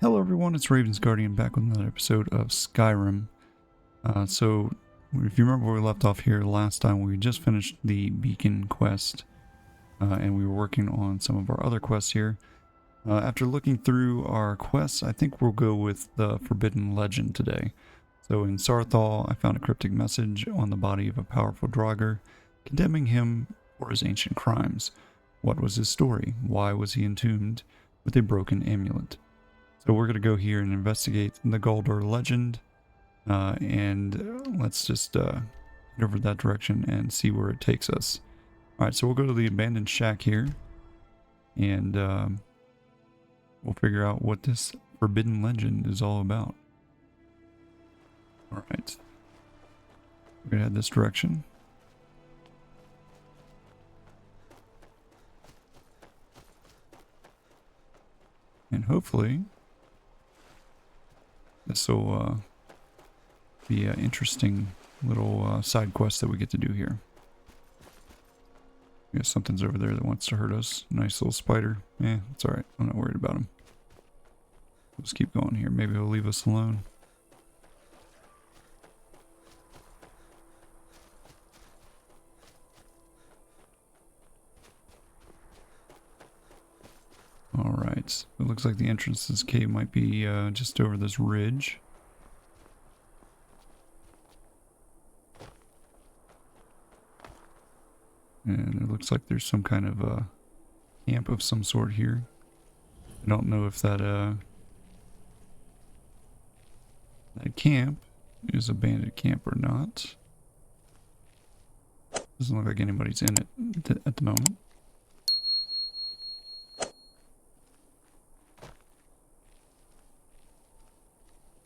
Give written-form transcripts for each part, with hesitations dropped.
Hello everyone, it's Raven's Guardian back with another episode of Skyrim. So, if you remember where we left off here last time, we just finished the beacon quest, and we were working on some of our other quests here. After looking through our quests, I think we'll go with the Forbidden Legend today. So in Sarthal, I found a cryptic message on the body of a powerful Draugr, condemning him for his ancient crimes. What was his story? Why was he entombed with a broken amulet? So we're going to go here and investigate the Gauldur legend, and let's just head over that direction and see where it takes us. Alright, so we'll go to the abandoned shack here, and we'll figure out what this forbidden legend is all about. Alright, we're going to head this direction. And hopefully this will be an interesting little side quest that we get to do here. I guess something's over there that wants to hurt us. Nice little spider. It's alright. I'm not worried about him. Let's keep going here. Maybe he'll leave us alone. Alright, it looks like the entrance to this cave might be just over this ridge. And it looks like there's some kind of a camp of some sort here. I don't know if that camp is a bandit camp or not. Doesn't look like anybody's in it at the moment.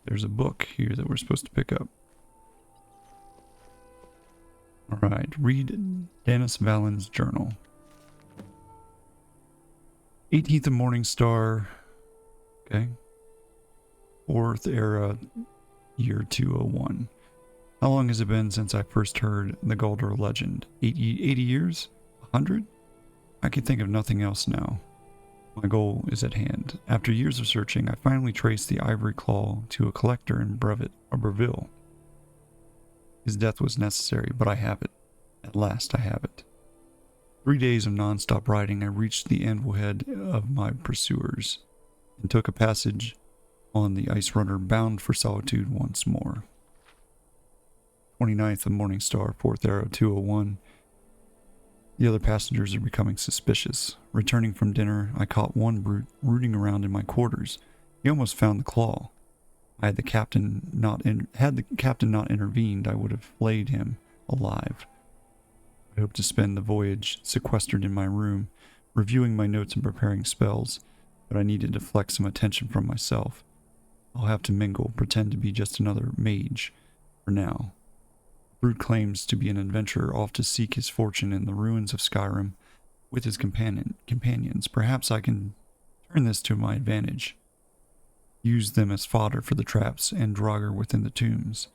There's a book here that we're supposed to pick up. Alright, read Dennis Valen's journal. 18th of Morning Star. Okay. 4th era, year 201. How long has it been since I first heard the Gauldur legend? 80 years? 100? I can think of nothing else now. My goal is at hand. After years of searching, I finally traced the ivory claw to a collector in Breville. His death was necessary, but I have it. At last I have it. 3 days of non-stop riding, I reached the anvil head of my pursuers, and took a passage on the ice runner bound for solitude once more. 29th of Morning Star, 4th era, 201. The other passengers are becoming suspicious. Returning from dinner, I caught one brute rooting around in my quarters. He almost found the claw. Had the captain not intervened, I would have flayed him alive. I hope to spend the voyage sequestered in my room, reviewing my notes and preparing spells, but I needed to deflect some attention from myself. I'll have to mingle, pretend to be just another mage for now. Brute claims to be an adventurer off to seek his fortune in the ruins of Skyrim with his companions. Perhaps I can turn this to my advantage. Use them as fodder for the traps and Draugr within the tombs.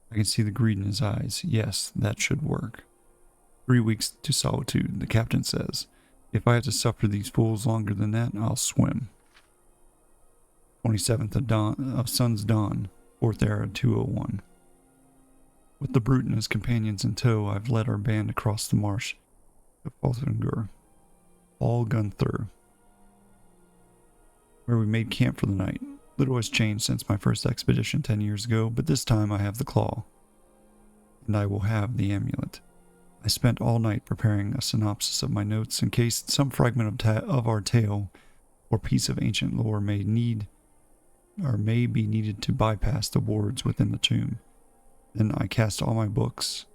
I can see the greed in his eyes. Yes, that should work. 3 weeks to solitude, the captain says. If I have to suffer these fools longer than that, I'll swim. 27th of Sun's Dawn, 4th era, 201. With the brute and his companions in tow, I've led our band across the marsh to Gunther, where we made camp for the night. Little has changed since my first expedition 10 years ago, but this time I have the claw, and I will have the amulet. I spent all night preparing a synopsis of my notes in case some fragment of our tale or piece of ancient lore may be needed to bypass the wards within the tomb. Then I cast all my books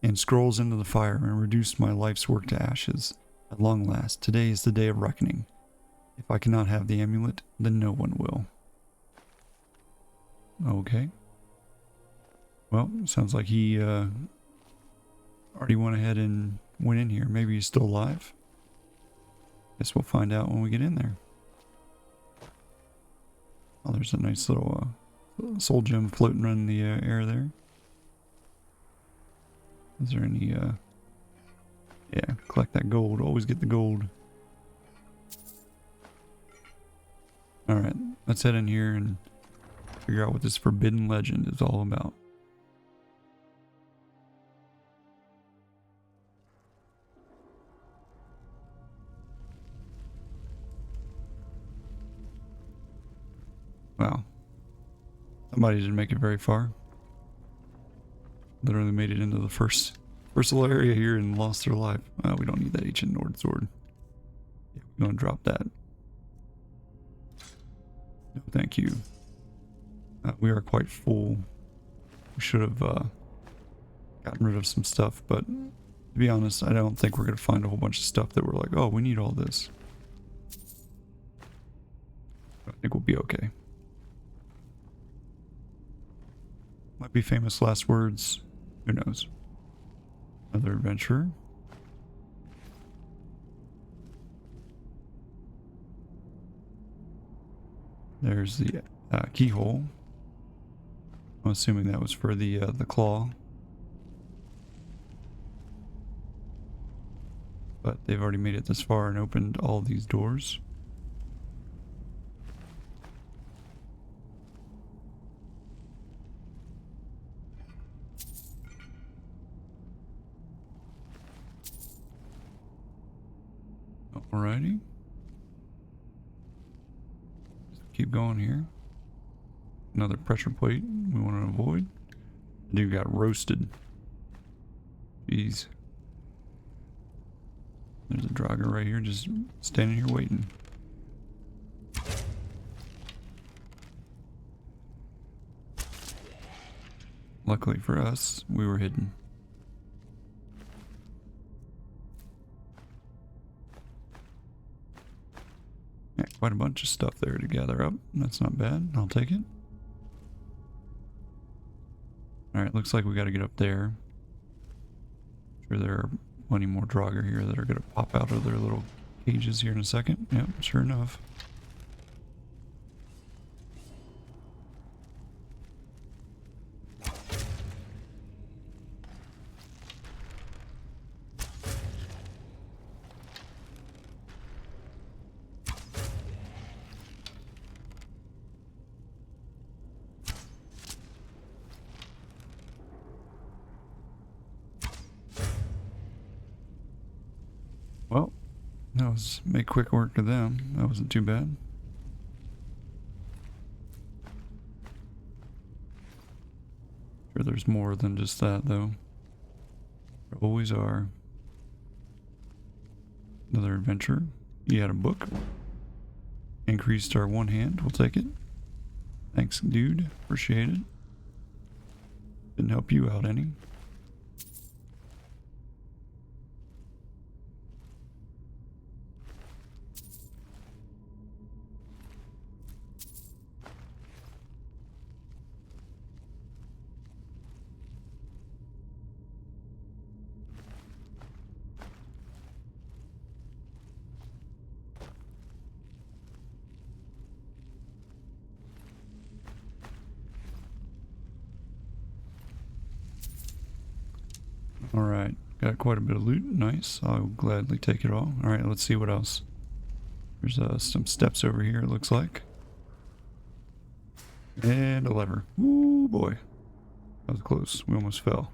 and scrolls into the fire and reduced my life's work to ashes. At long last, today is the day of reckoning. If I cannot have the amulet, then no one will. Okay. Well, sounds like he already went ahead and went in here. Maybe he's still alive. Guess we'll find out when we get in there. Oh, there's a nice little soul gem floating around the air there. Is there any, yeah, collect that gold. Always get the gold. Alright, let's head in here and figure out what this forbidden legend is all about. Wow. Somebody didn't make it very far. Literally made it into the first little area here and lost their life. We don't need that ancient Nord sword. Yeah, we're gonna drop that. No, thank you. We are quite full. We should have gotten rid of some stuff, but to be honest, I don't think we're gonna find a whole bunch of stuff that we're like, oh, we need all this. I think we'll be okay. Might be famous last words. Who knows? Another adventurer. There's the keyhole. I'm assuming that was for the claw. But they've already made it this far and opened all these doors. Alrighty. Keep going here. Another pressure plate we want to avoid. Dude got roasted. Jeez. There's a Draugr right here just standing here waiting. Luckily for us, we were hidden. Yeah, quite a bunch of stuff there to gather up. That's not bad. I'll take it. Alright, looks like we got to get up there. Sure, there are plenty more Draugr here that are going to pop out of their little cages here in a second. Yep, sure enough. Well, that was make quick work of them. That wasn't too bad. Sure, there's more than just that, though. There always are. Another adventure. You had a book. Increased our one hand. We'll take it. Thanks, dude. Appreciate it. Didn't help you out any. Alright, got quite a bit of loot. Nice. I'll gladly take it all. Alright, let's see what else. There's some steps over here, it looks like. And a lever. Ooh, boy. That was close. We almost fell.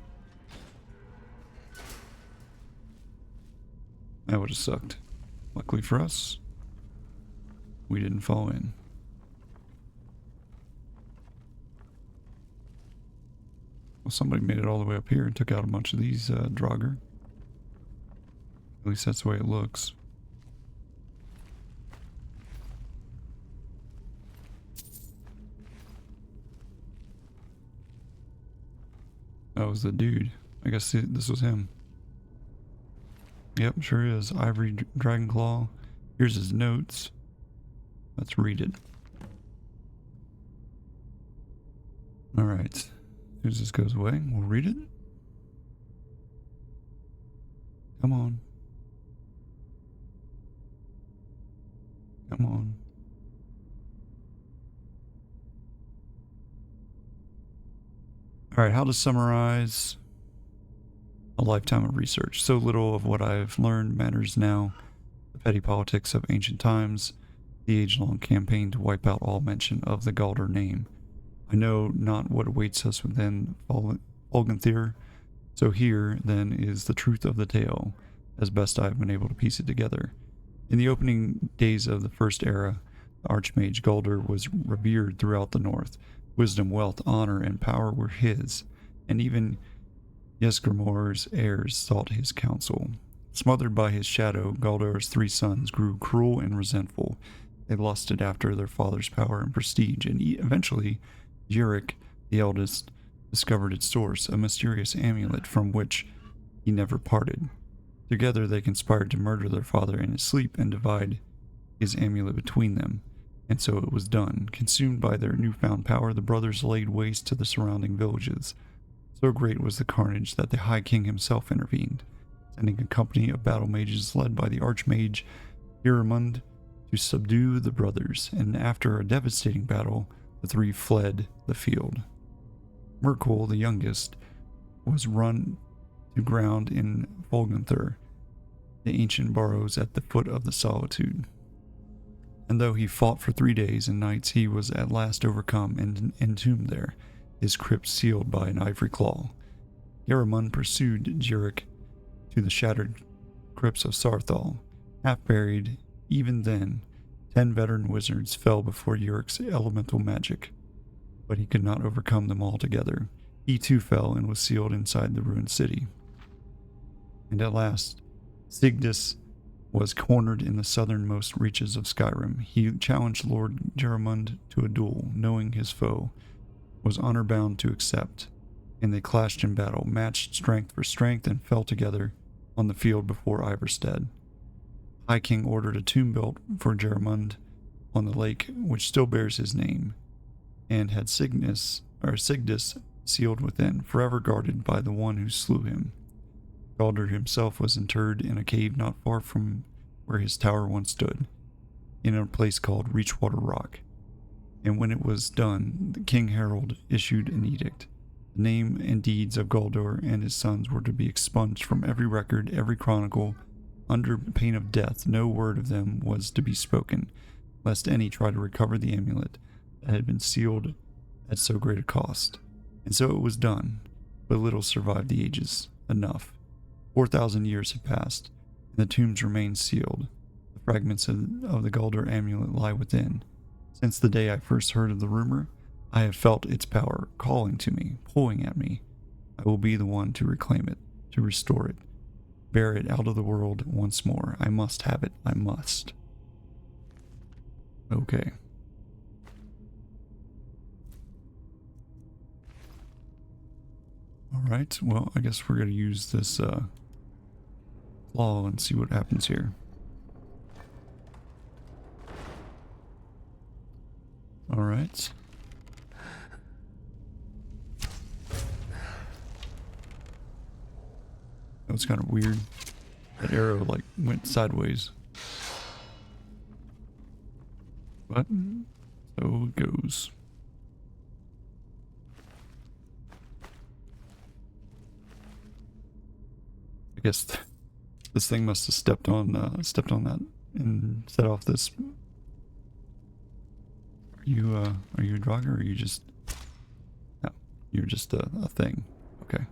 That would have sucked. Luckily for us, we didn't fall in. Well, somebody made it all the way up here and took out a bunch of these Draugr. At least that's the way it looks. That was the dude. I guess this was him. Yep, sure is. Ivory Dragon Claw. Here's his notes. Let's read it. Alright. As soon as this goes away, we'll read it. Come on. Come on. Alright, how to summarize a lifetime of research. So little of what I've learned matters now. The petty politics of ancient times. the age-long campaign to wipe out all mention of the Gauldur name. I know not what awaits us within Folgenthir, so here, then, is the truth of the tale, as best I have been able to piece it together. In the opening days of the First Era, the Archmage Gauldur was revered throughout the North. Wisdom, wealth, honor, and power were his, and even Ysgramor's heirs sought his counsel. Smothered by his shadow, Gauldur's 3 sons grew cruel and resentful. They lusted after their father's power and prestige, and eventually, Juric, the eldest, discovered its source, a mysterious amulet from which he never parted. Together they conspired to murder their father in his sleep and divide his amulet between them. And so it was done. Consumed by their newfound power, the brothers laid waste to the surrounding villages. So great was the carnage that the High King himself intervened, sending a company of battle mages led by the Archmage Hiramund to subdue the brothers, and after a devastating battle, the 3 fled the field. Merkul, the youngest, was run to ground in Folgenthir, the ancient burrows at the foot of the Solitude. And though he fought for 3 days and nights, he was at last overcome and entombed there, his crypt sealed by an ivory claw. Hiramund pursued Juric to the shattered crypts of Sarthal. Half buried, even then, 10 veteran wizards fell before Juric's elemental magic, but he could not overcome them all together. He too fell and was sealed inside the ruined city. And at last, Sigdis was cornered in the southernmost reaches of Skyrim. He challenged Lord Jeramund to a duel, knowing his foe was honor-bound to accept, and they clashed in battle, matched strength for strength, and fell together on the field before Ivarstead. High King ordered a tomb built for Jeramund on the lake, which still bears his name, and had Sigdis sealed within, forever guarded by the one who slew him. Gauldur himself was interred in a cave not far from where his tower once stood, in a place called Reachwater Rock. And when it was done, the King Harold issued an edict. The name and deeds of Gauldur and his sons were to be expunged from every record, every chronicle. Under pain of death, no word of them was to be spoken, lest any try to recover the amulet that had been sealed at so great a cost. And so it was done, but little survived the ages. Enough. 4,000 years have passed, and the tombs remain sealed. The fragments of the Gauldur amulet lie within. Since the day I first heard of the rumor, I have felt its power calling to me, pulling at me. I will be the one to reclaim it, to restore it, bear it out of the world once more. I must have it. I must. Okay. Alright, well, I guess we're going to use this claw and see what happens here. Alright. That was kind of weird. That arrow, like, went sideways. But, so it goes. I guess this thing must have stepped on that and set off this. Are you a Draugr, or are you just? No, you're just a thing. Okay.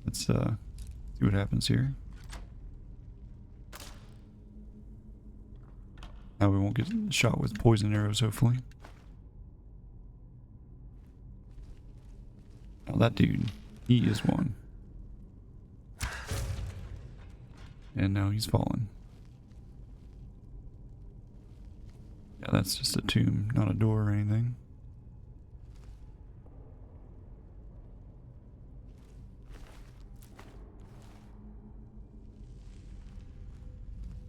Let's see what happens here. Now we won't get shot with poison arrows, hopefully. Now that dude, he is one. And now he's fallen. Yeah, that's just a tomb, not a door or anything.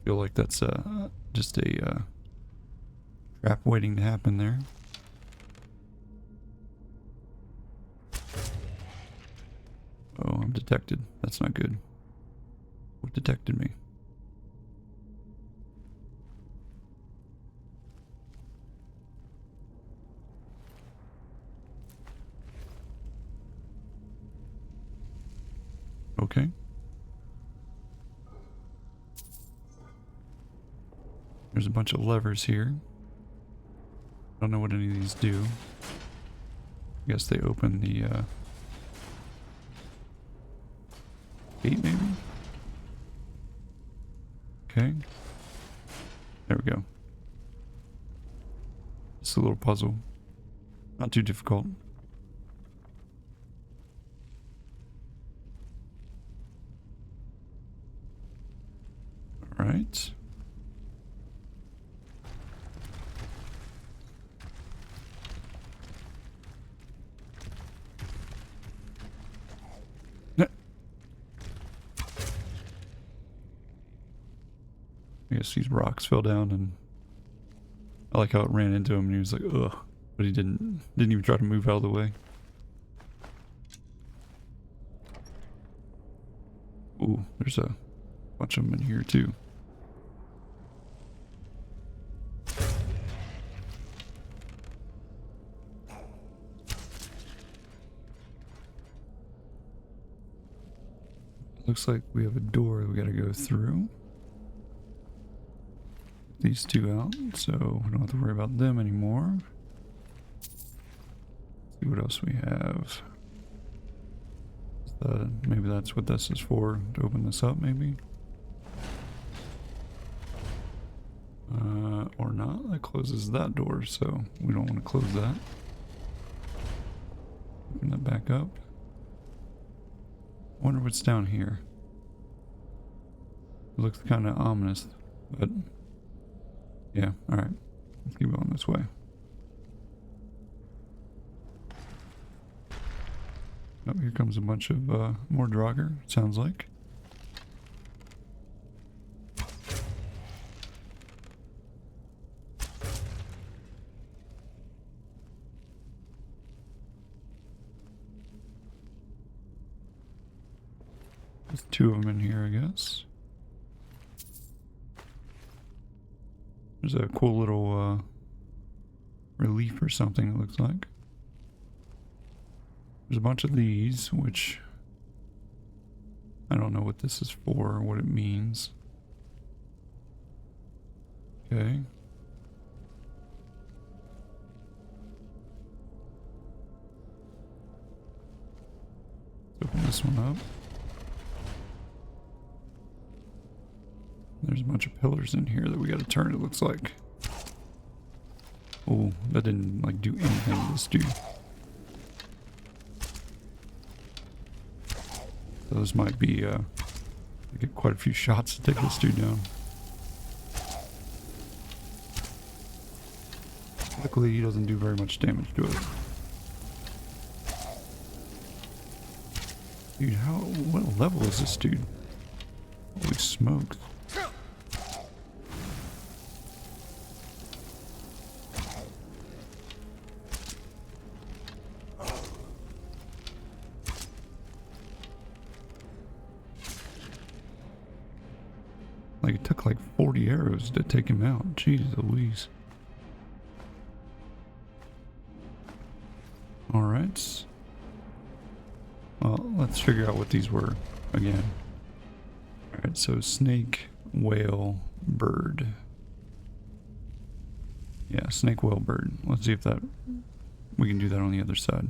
Feel like that's just a trap waiting to happen there. Oh, I'm detected. That's not good. What detected me? Okay. There's a bunch of levers here. Don't know what any of these do. I guess they open the gate maybe? Okay. There we go. It's a little puzzle. Not too difficult. Alright. I guess these rocks fell down, and I like how it ran into him and he was like, ugh. But he didn't even try to move out of the way. Ooh, there's a bunch of them in here too. Looks like we have a door we gotta go through. These two out, so we don't have to worry about them anymore. Let's see what else we have. Maybe that's what this is for, to open this up maybe. Or not. That closes that door, so we don't want to close that. Open that back up. I wonder what's down here. It looks kind of ominous, but yeah, alright. Let's keep going this way. Oh, here comes a bunch of more Draugr, sounds like. There's two of them in here, I guess. There's a cool little relief or something, it looks like. There's a bunch of these, which I don't know what this is for or what it means. Okay. Let's open this one up. There's a bunch of pillars in here that we gotta turn, it looks like. Oh, that didn't like do anything to this dude. Those might be, I get quite a few shots to take this dude down. Luckily, he doesn't do very much damage to it. Dude, what level is this dude? Holy smokes. Like, it took like 40 arrows to take him out. Jeez Louise. Alright. Well, let's figure out what these were again. Alright, so snake, whale, bird. Yeah, snake, whale, bird. Let's see if that we can do that on the other side.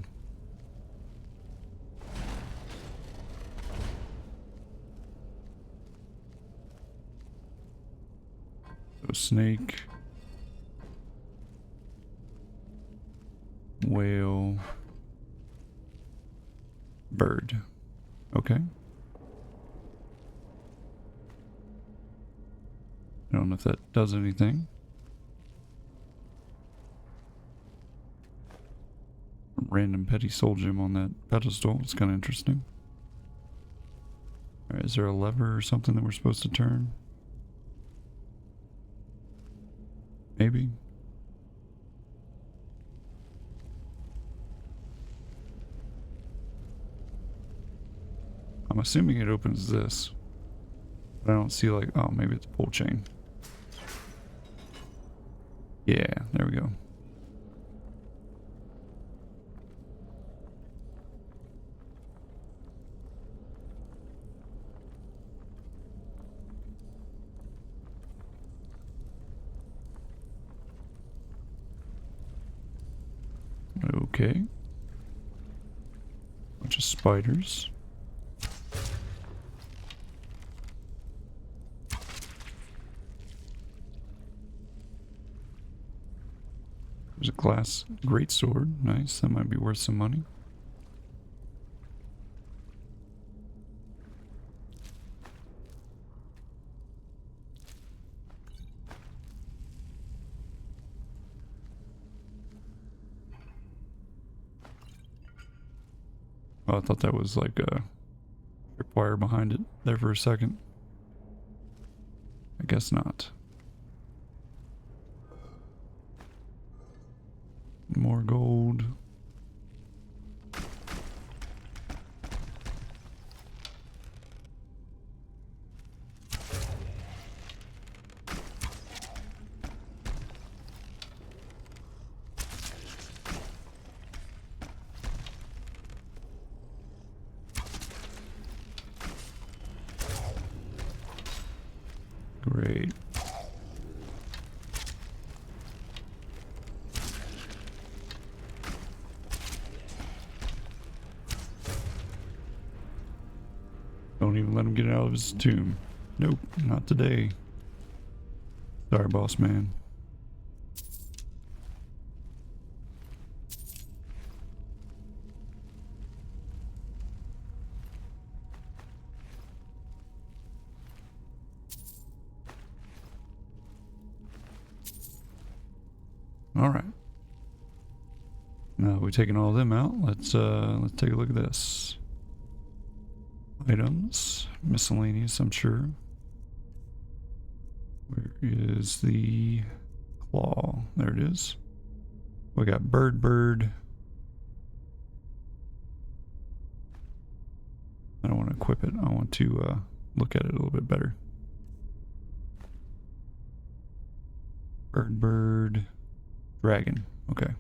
So snake, whale, bird. Okay. I don't know if that does anything. Random petty soul gem on that pedestal. It's kind of interesting. Alright, is there a lever or something that we're supposed to turn? Maybe. I'm assuming it opens this. But I don't see like, oh, maybe it's a pull chain. Yeah, there we go. Okay. Bunch of spiders. There's a glass greatsword. Nice. That might be worth some money. Oh, I thought that was like a tripwire behind it there for a second. I guess not. More gold. Great. Don't even let him get out of his tomb. Nope, not today. Sorry, boss man. All right. Now we're taking all of them out. Let's take a look at this. Items, miscellaneous, I'm sure. Where is the claw? There it is. We got bird. I don't want to equip it. I want to look at it a little bit better. Bird. Dragon. Okay.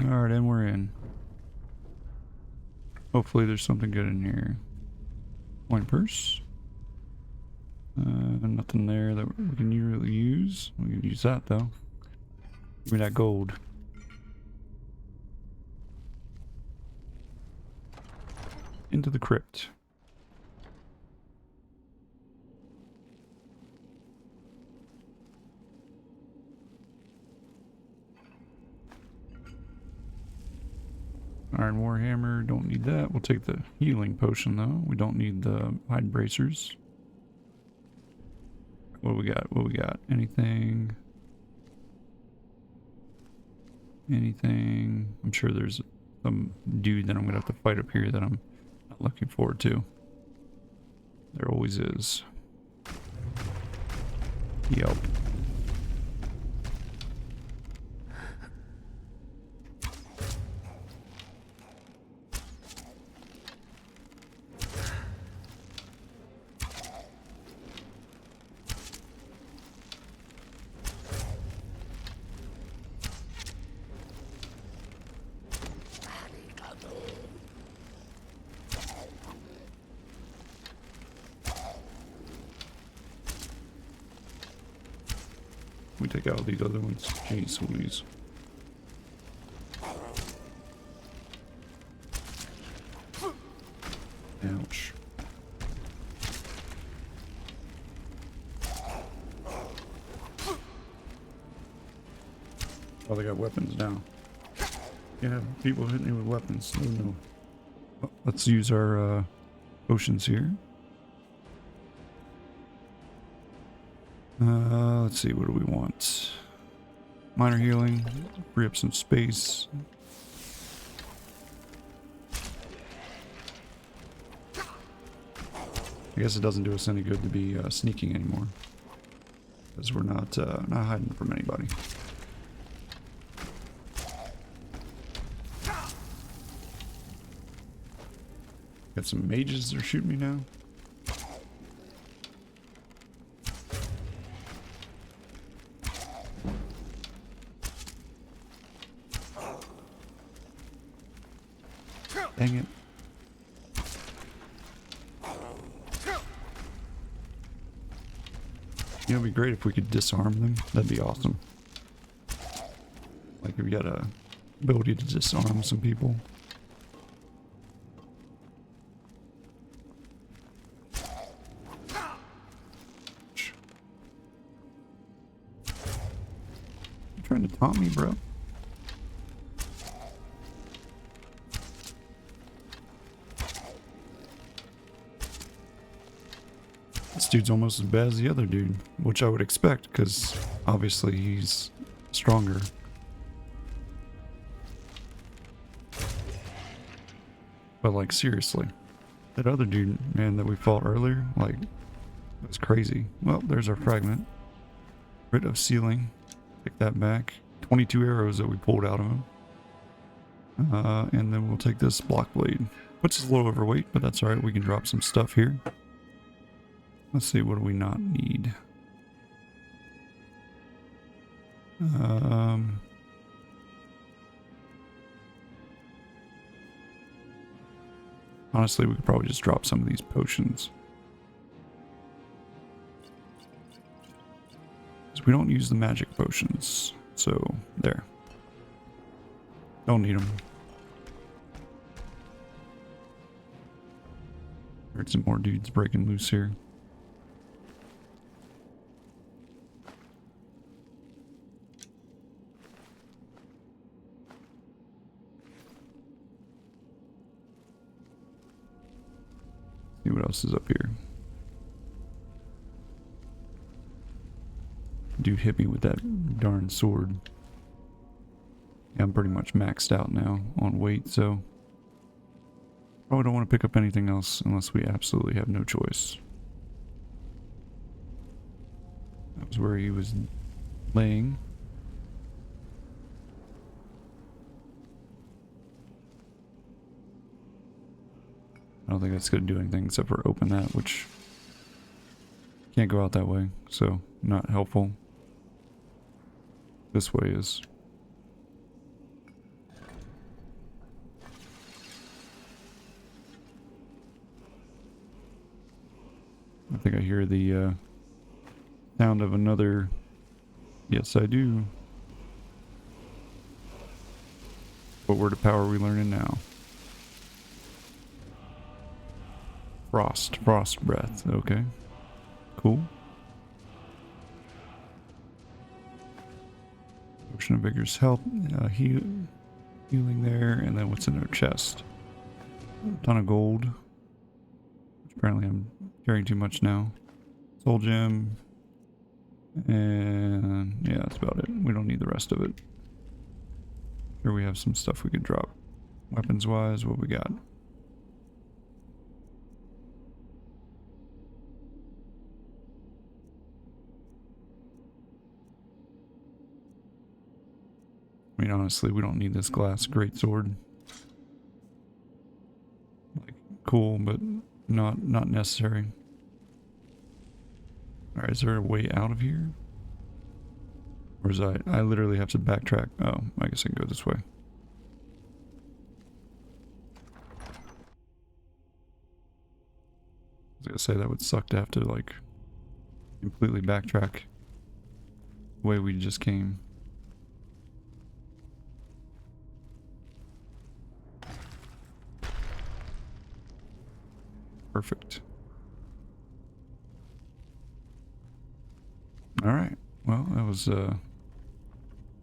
Alright, and we're in. Hopefully there's something good in here. Coin purse. Nothing there that we can really use. We can use that though. Give me that gold. Into the crypt. Iron Warhammer, don't need that. We'll take the healing potion though. We don't need the hide bracers. What do we got? What do we got? Anything? Anything? I'm sure there's some dude that I'm gonna have to fight up here that I'm not looking forward to. There always is. Yep. We take out these other ones. Jeez Louise. Ouch. Oh, they got weapons now. Yeah, people hitting me with weapons. Oh no. Oh, let's use our potions here. Let's see, what do we want? Minor healing, free up some space. I guess it doesn't do us any good to be sneaking anymore, because we're not hiding from anybody. Got some mages that are shooting me now. Dang it. You know, it'd be great if we could disarm them. That'd be awesome. Like if we got a ability to disarm some people. You trying to taunt me, bro? This dude's almost as bad as the other dude, which I would expect, because obviously he's stronger. But like, seriously, that other dude, man, that we fought earlier, like, it was crazy. Well, there's our fragment. Rid of ceiling. Take that back. 22 arrows that we pulled out of him. And then we'll take this block blade. Puts us a little overweight, but that's alright. We can drop some stuff here. Let's see, what do we not need? Honestly, we could probably just drop some of these potions. Because we don't use the magic potions. So, there. Don't need them. Heard some more dudes breaking loose here. See what else is up here. Dude hit me with that darn sword. Yeah, I'm pretty much maxed out now on weight, so probably don't want to pick up anything else unless we absolutely have no choice. That was where he was laying. I don't think that's going to do anything except for open that, which can't go out that way, so not helpful. This way is. I think I hear the sound of another. Yes, I do. What word of power are we learning now? Frost breath. Okay, cool. Potion of Vigor's health, healing there, and then what's in our chest? A ton of gold. Which apparently I'm carrying too much now. Soul gem, and yeah, that's about it. We don't need the rest of it. Here we have some stuff we could drop. Weapons wise, what we got? I mean, honestly, we don't need this glass greatsword. Like, cool, but not necessary. Alright, is there a way out of here? Or is I literally have to backtrack? Oh, I guess I can go this way. I was gonna say that would suck to have to, like, completely backtrack the way we just came. Perfect. Alright. Well, that was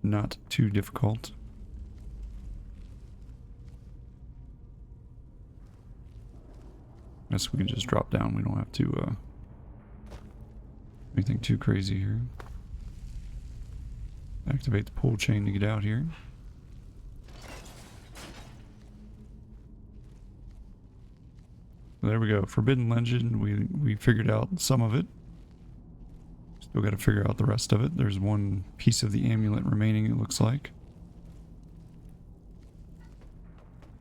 not too difficult. Guess we can just drop down. We don't have to anything too crazy here. Activate the pull chain to get out here. There we go. Forbidden Legend. We figured out some of it. Still got to figure out the rest of it. There's one piece of the amulet remaining, it looks like.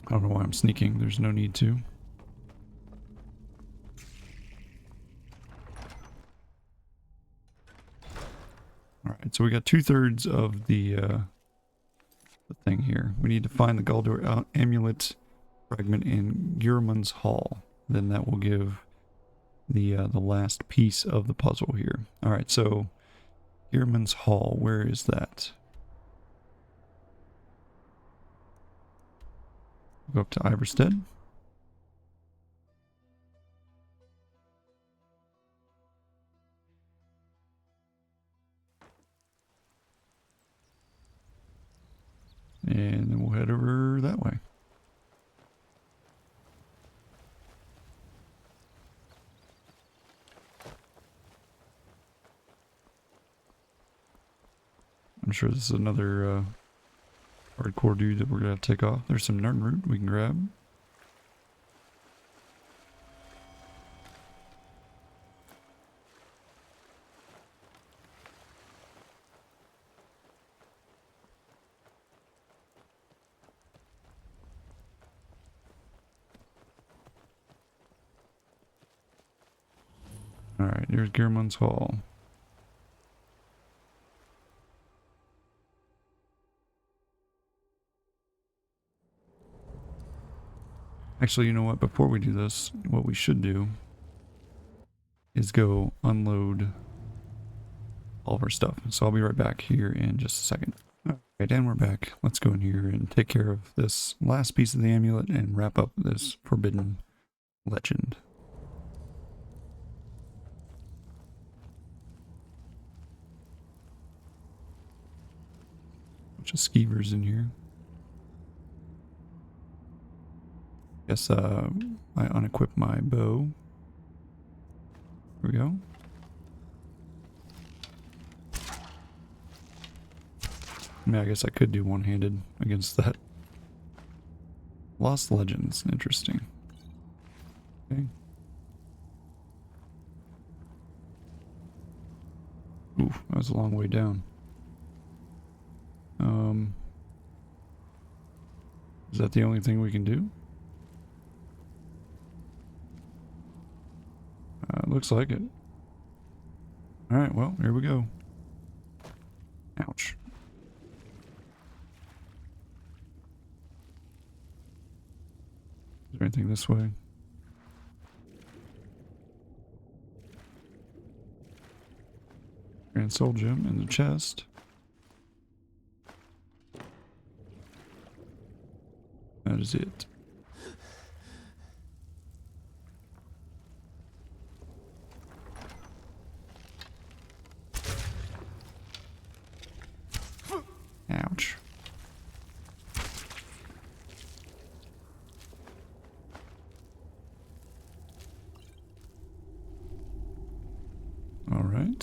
I don't know why I'm sneaking. There's no need to. Alright, so we got 2/3 of the thing here. We need to find the Gauldur Amulet fragment in Gurman's Hall. Then that will give the last piece of the puzzle here. Alright, so Gurman's Hall, where is that? Go up to Iverstead. And then we'll head over that way. I'm sure this is another hardcore dude that we're going to have to take off. There's some Nern root we can grab. Alright, here's Gurman's Hall. Actually, you know what? Before we do this, what we should do is go unload all of our stuff. So I'll be right back here in just a second. Alright, and we're back. Let's go in here and take care of this last piece of the amulet and wrap up this forbidden legend. Bunch of skeevers in here. Guess I unequip my bow. Here we go. I mean, I guess I could do one-handed against that. Lost Legends, interesting. Okay. Oof, that was a long way down. Is that the only thing we can do? Looks like it. Alright, well, here we go. Ouch. Is there anything this way? Grand Soul Gem in the chest. That is it. Ouch. All right.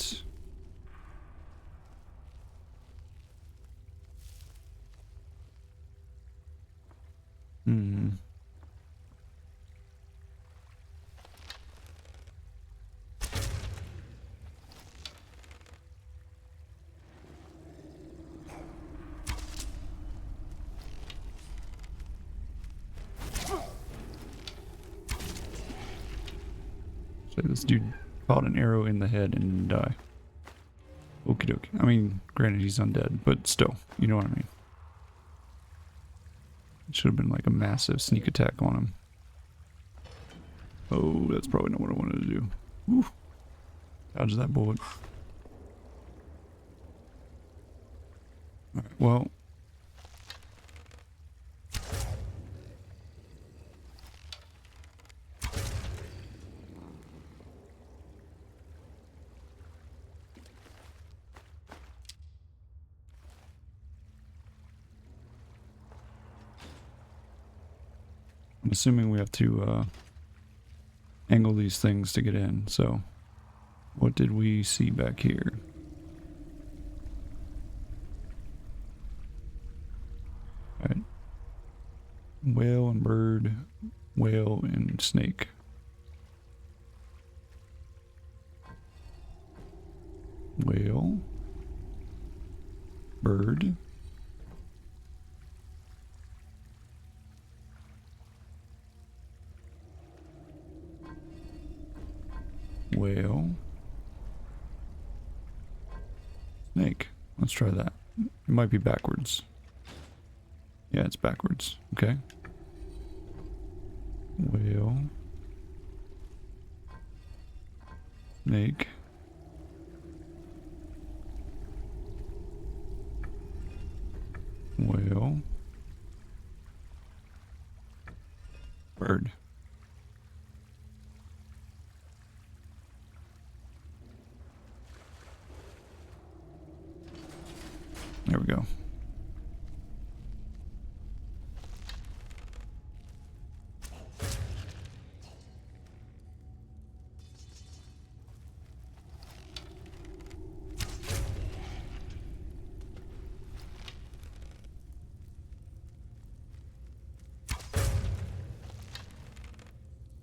So this dude caught an arrow in the head and didn't die. Okie dokie. I mean, granted he's undead, but still, you know what I mean. It should have been like a massive sneak attack on him. Oh, that's probably not what I wanted to do. Woo. Dodge that bullet. Alright, well. I'm assuming we have to angle these things to get in, so what did we see back here? Alright. Whale and bird, whale and snake. Whale, bird, whale, snake. Let's try that. It might be backwards. Yeah, it's backwards. Okay. Whale. Snake. Whale. Bird. There we go.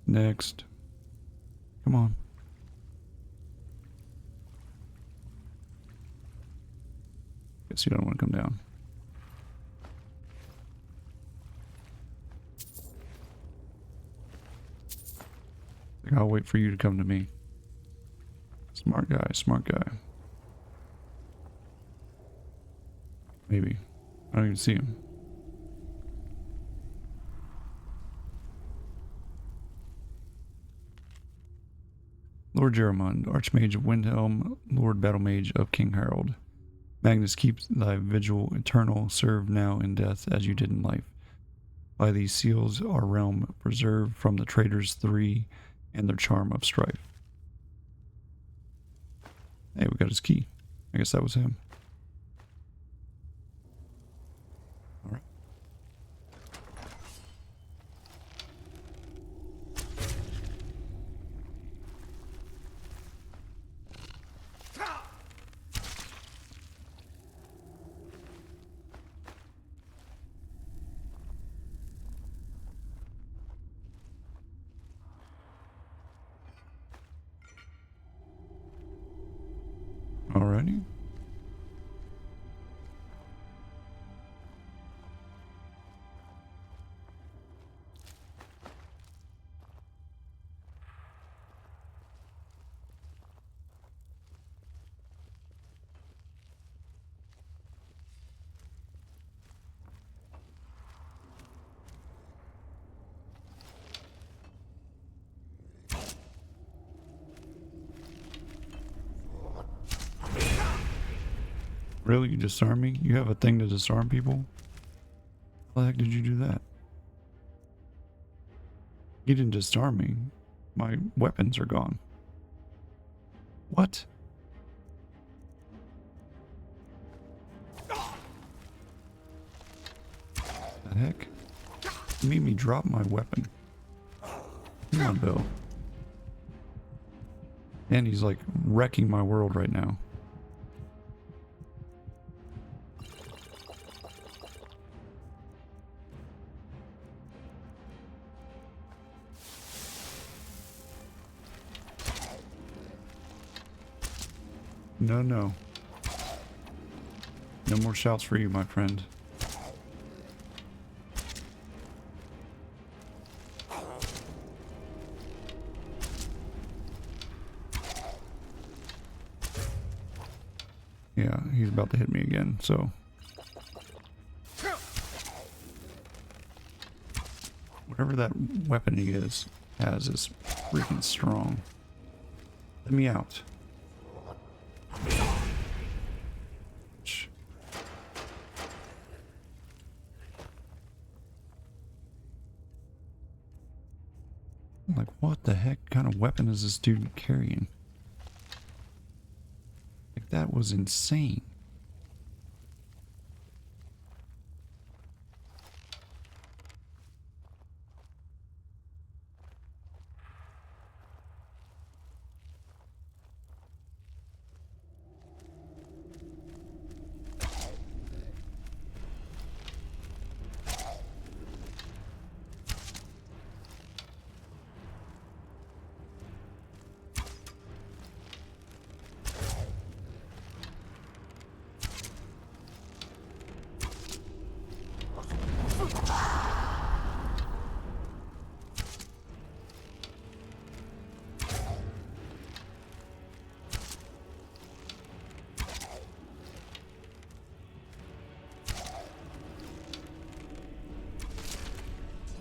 Next. Come on. Guess you don't want to come down. I'll wait for you to come to me. Smart guy, smart guy. Maybe. I don't even see him. Lord Jeremund, Archmage of Windhelm, Lord Battlemage of King Harold. Magnus, keep thy vigil eternal, serve now in death as you did in life. By these seals our realm preserved from the traitors three and their charm of strife. Hey, we got his key. I guess that was him. Alright. Alrighty. Really? You disarm me? You have a thing to disarm people? How the heck did you do that? You didn't disarm me. My weapons are gone. What? The heck? You made me drop my weapon. Come on, Bill. And he's like wrecking my world right now. No, no. No more shouts for you, my friend. Yeah, he's about to hit me again, so. Whatever that weapon he has is freaking strong. Let me out. Like, what the heck kind of weapon is this dude carrying? Like, that was insane.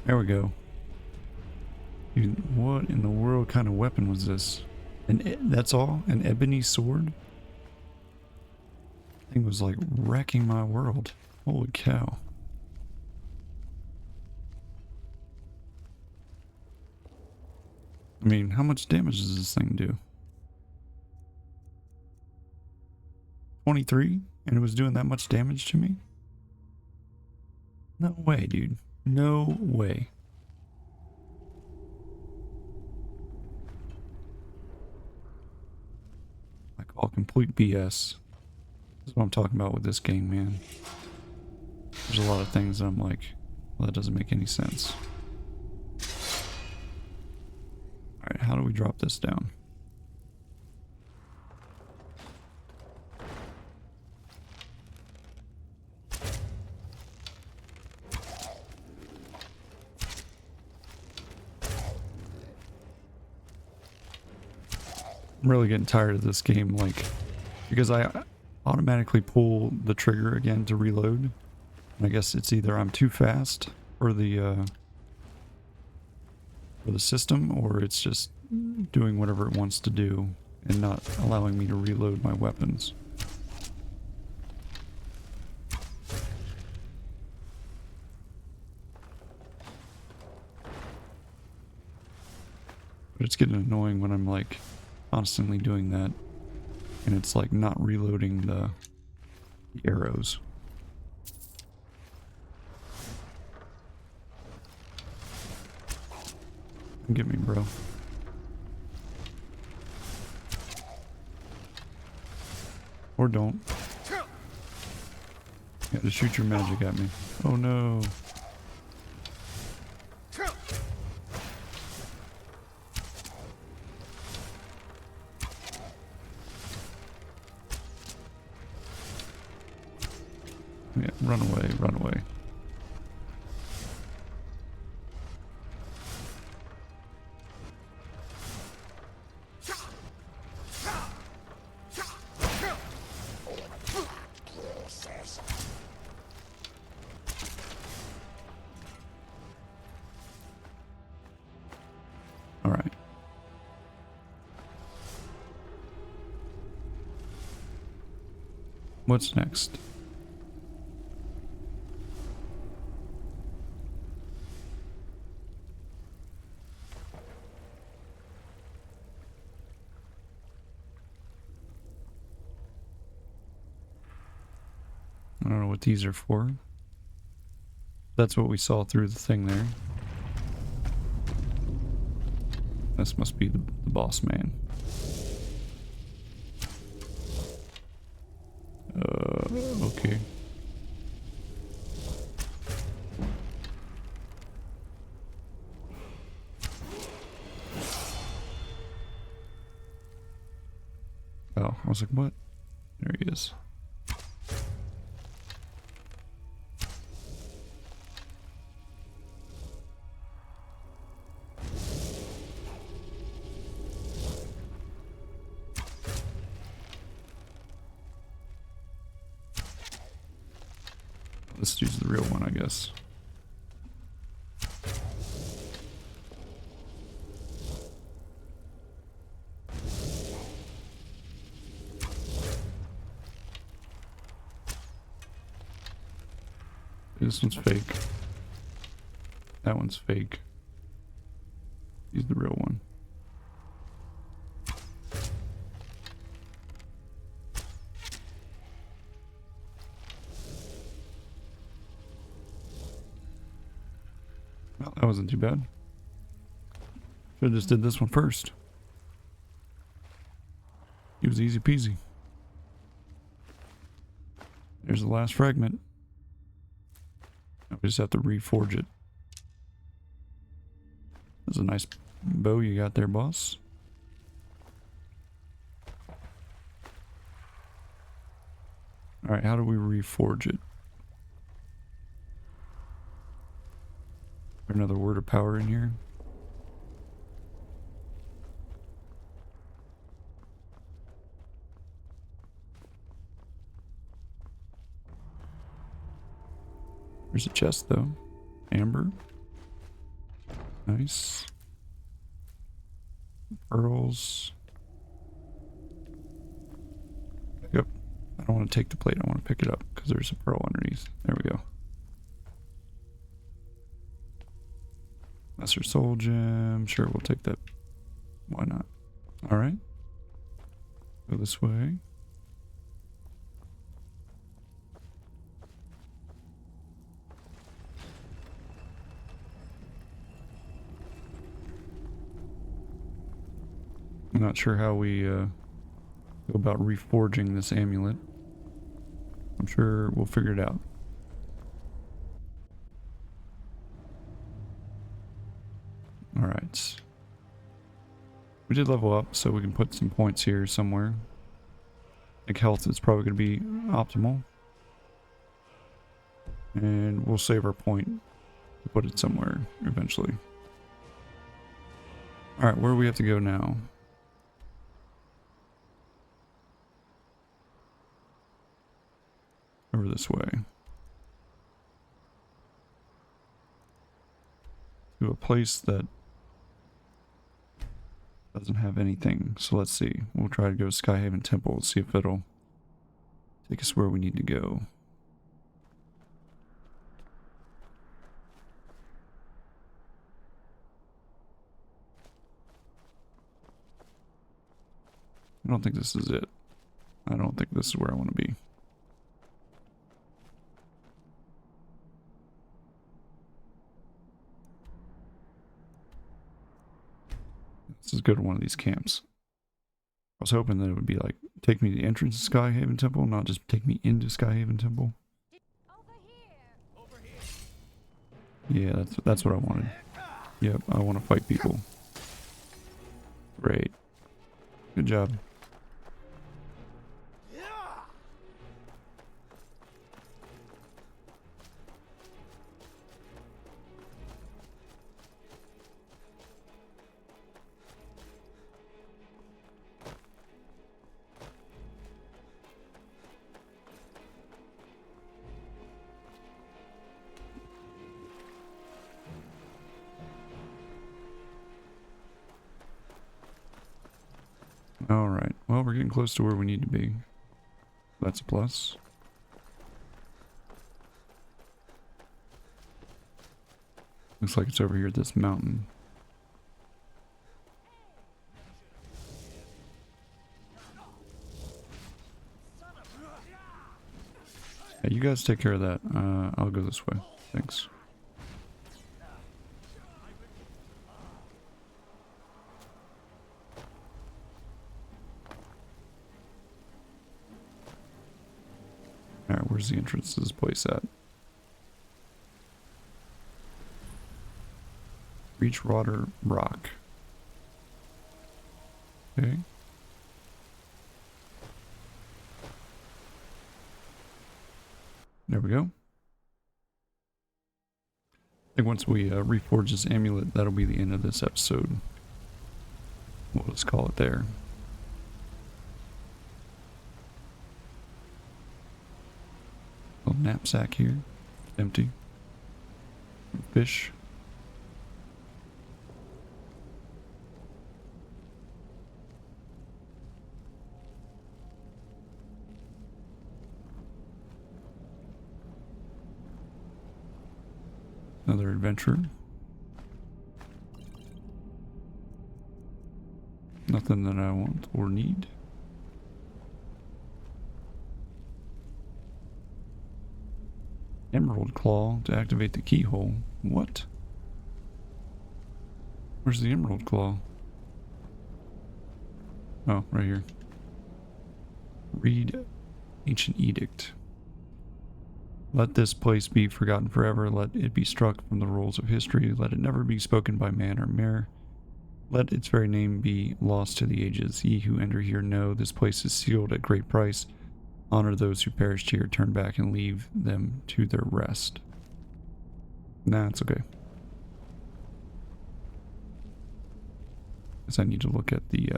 There we go. Dude, what in the world kind of weapon was this? That's all? An ebony sword? Thing was like wrecking my world. Holy cow. I mean, how much damage does this thing do? 23? And it was doing that much damage to me? No way, dude. No way. I call complete BS. This is what I'm talking about with this game, man. There's a lot of things that I'm like, well, that doesn't make any sense. Alright, how do we drop this down? I'm really getting tired of this game, like, because I automatically pull the trigger again to reload. I guess it's either I'm too fast for the system, or it's just doing whatever it wants to do and not allowing me to reload my weapons. But it's getting annoying when I'm like constantly doing that and it's like not reloading the arrows. Get me, bro. Or don't. Yeah, just shoot your magic at me. Oh no. Yeah, run away, run away. Alright. What's next? I don't know what these are for. That's what we saw through the thing there. This must be the boss man. Okay. Oh, I was like, what? There he is. This dude's the real one, I guess. This one's fake. That one's fake. He's the real one. Well, that wasn't too bad. Should've just did this one first. It was easy peasy. There's the last fragment. We just have to reforge it. That's a nice bow you got there, boss. Alright, how do we reforge it? Is there another word of power in here? There's a chest though. Amber. Nice. Pearls. Yep. I don't want to take the plate. I want to pick it up because there's a pearl underneath. There we go. Lesser soul gem. Sure, we'll take that. Why not? Alright. Go this way. I'm not sure how we go about reforging this amulet. I'm sure we'll figure it out. Alright. We did level up, so we can put some points here somewhere. I think health is probably going to be optimal. And we'll save our point to put it somewhere eventually. Alright, where do we have to go now? Over this way. To a place that doesn't have anything. So let's see. We'll try to go to Skyhaven Temple and see if it'll take us where we need to go. I don't think this is it. I don't think this is where I want to be. This is good at one of these camps. I was hoping that it would be like, take me to the entrance to Skyhaven Temple, not just take me into Skyhaven Temple. Yeah, that's what I wanted. Yep, I want to fight people. Great. Good job. Alright, well, we're getting close to where we need to be. That's a plus. Looks like it's over here at this mountain. Yeah, you guys take care of that. I'll go this way. Thanks. Alright, where's the entrance to this place at? Reachwater Rock. Okay. There we go. I think once we reforge this amulet, that'll be the end of this episode. We'll just call it there. Little knapsack here. Empty. Fish. Another adventure. Nothing that I want or need. Emerald claw to activate the keyhole. What? Where's the emerald claw? Oh, right here. Read ancient edict. Let this place be forgotten forever. Let it be struck from the rolls of history. Let it never be spoken by man or mare. Let its very name be lost to the ages. Ye who enter here know this place is sealed at great price. Honor those who perished here. Turn back and leave them to their rest. Nah, it's okay. Guess I need to look at the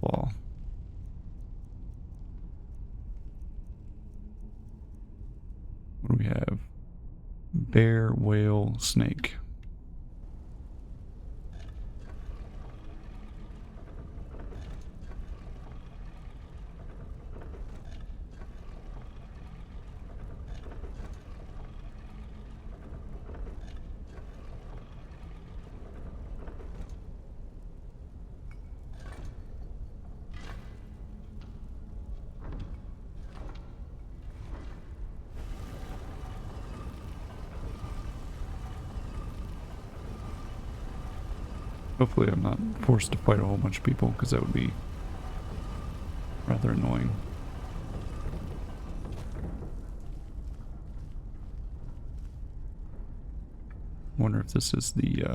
wall. What do we have? Bear, whale, snake. Hopefully I'm not forced to fight a whole bunch of people, because that would be rather annoying. Wonder if this is the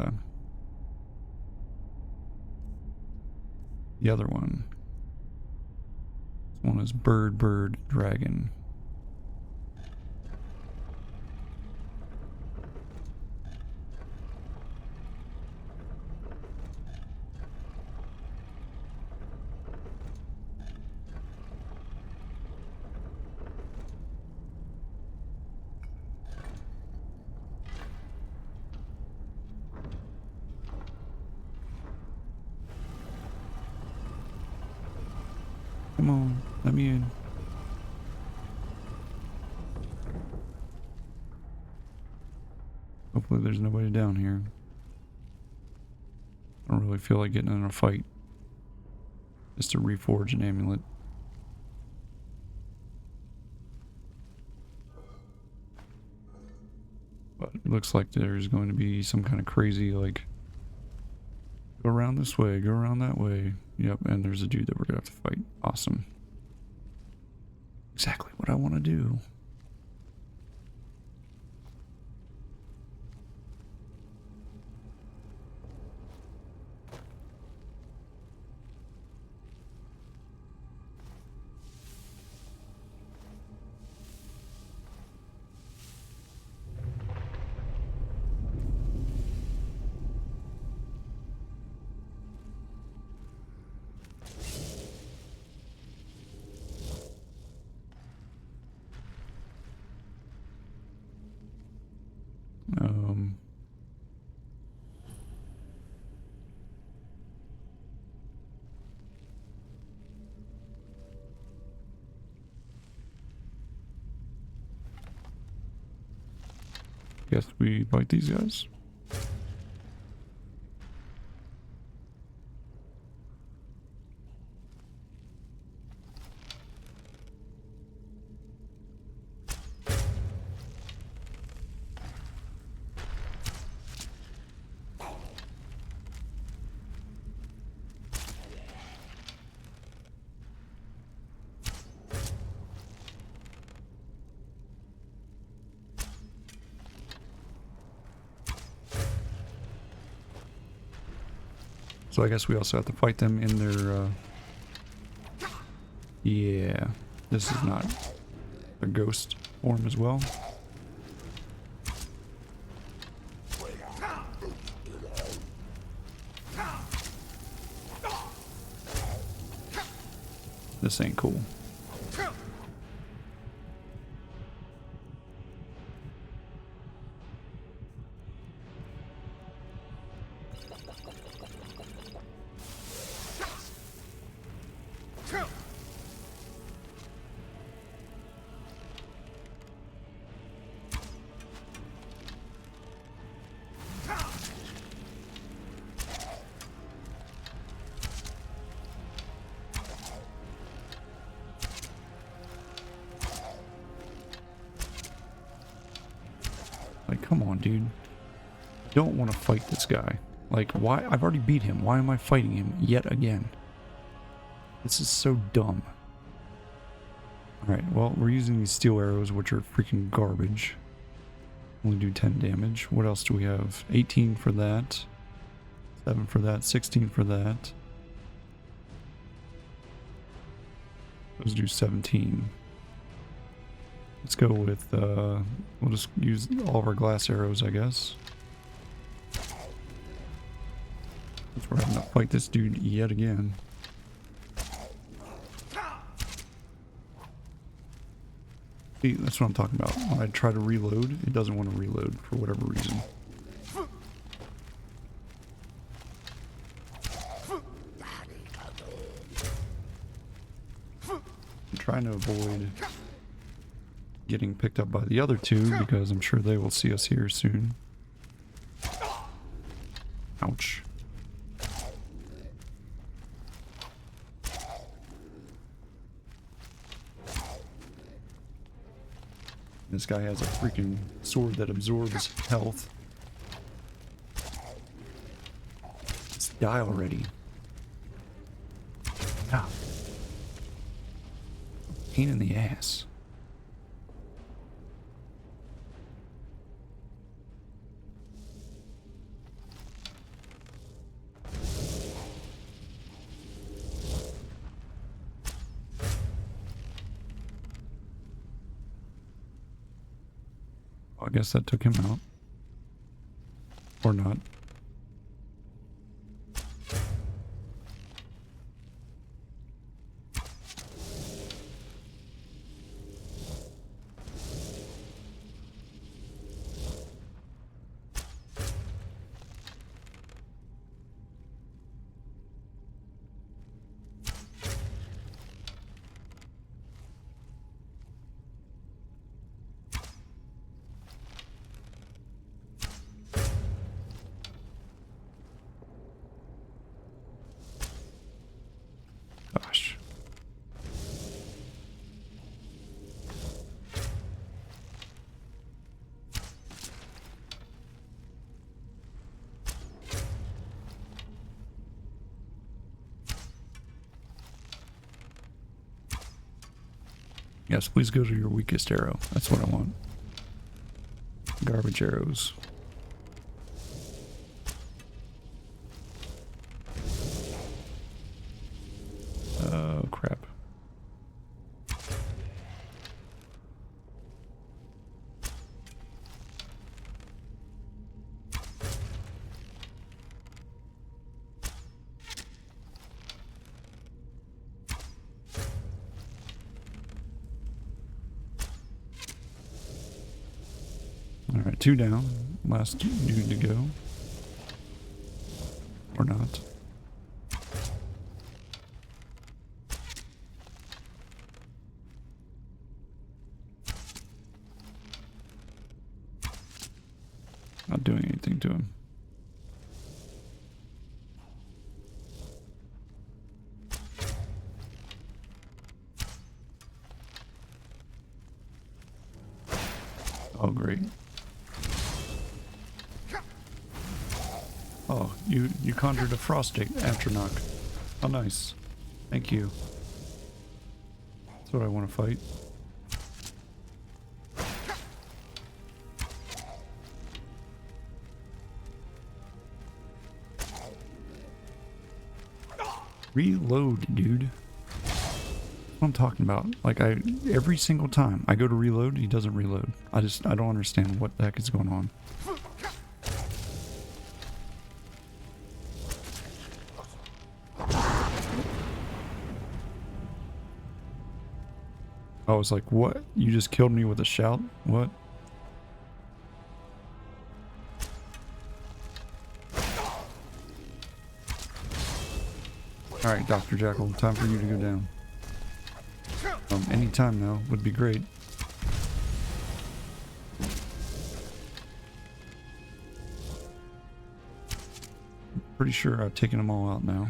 other one. This one is bird, dragon. Come on, let me in. Hopefully there's nobody down here. I don't really feel like getting in a fight. Just to reforge an amulet. But it looks like there's going to be some kind of crazy, like, go around this way, go around that way. Yep, and there's a dude that we're gonna have to fight. Awesome. Exactly what I want to do. Guess we fight these guys. So I guess we also have to fight them in their, yeah, this is not a ghost form as well. This ain't cool. Like, come on, dude. Don't want to fight this guy. Like, why? I've already beat him. Why am I fighting him yet again? This is so dumb. Alright, well, we're using these steel arrows, which are freaking garbage. Only do 10 damage. What else do we have? 18 for that. 7 for that. 16 for that. Those do 17. Let's go with, we'll just use all of our glass arrows, I guess. Since we're having to fight this dude yet again. See, that's what I'm talking about. When I try to reload, it doesn't want to reload for whatever reason. I'm trying to avoid getting picked up by the other two because I'm sure they will see us here soon. Ouch. This guy has a freaking sword that absorbs health. It's die already. Ah. Pain in the ass. I guess that took him out. Or not. Gosh. Yes, please go to your weakest arrow. That's what I want. Garbage arrows. Oh, crap. Alright, 2 down. Last dude to go. Or not. Not doing anything to him. Oh, great. Oh, you conjured a frost afterknock. Oh, nice. Thank you. That's what I want to fight. Reload, dude. That's what I'm talking about. Like, every single time I go to reload, he doesn't reload. I don't understand what the heck is going on. I was like, what? You just killed me with a shout? What? Alright, Dr. Jackal, time for you to go down. Any time now would be great. Pretty sure I've taken them all out now.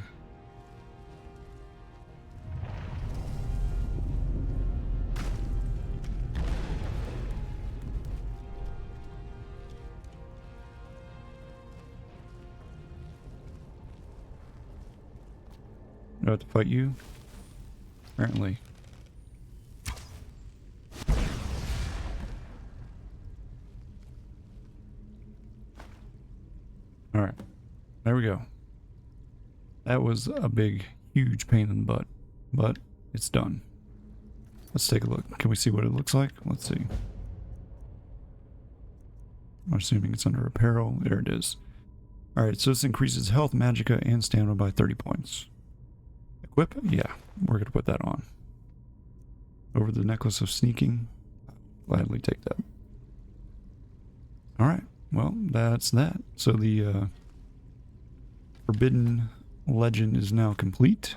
Do I have to fight you? Apparently. Alright. There we go. That was a big, huge pain in the butt. But it's done. Let's take a look. Can we see what it looks like? Let's see. I'm assuming it's under apparel. There it is. Alright, so this increases health, magicka, and stamina by 30 points. Equip? Yeah, we're going to put that on. Over the necklace of sneaking. Gladly take that. Alright, well, that's that. So the Forbidden Legend is now complete.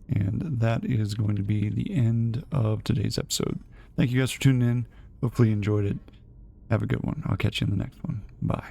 And that is going to be the end of today's episode. Thank you guys for tuning in. Hopefully you enjoyed it. Have a good one. I'll catch you in the next one. Bye.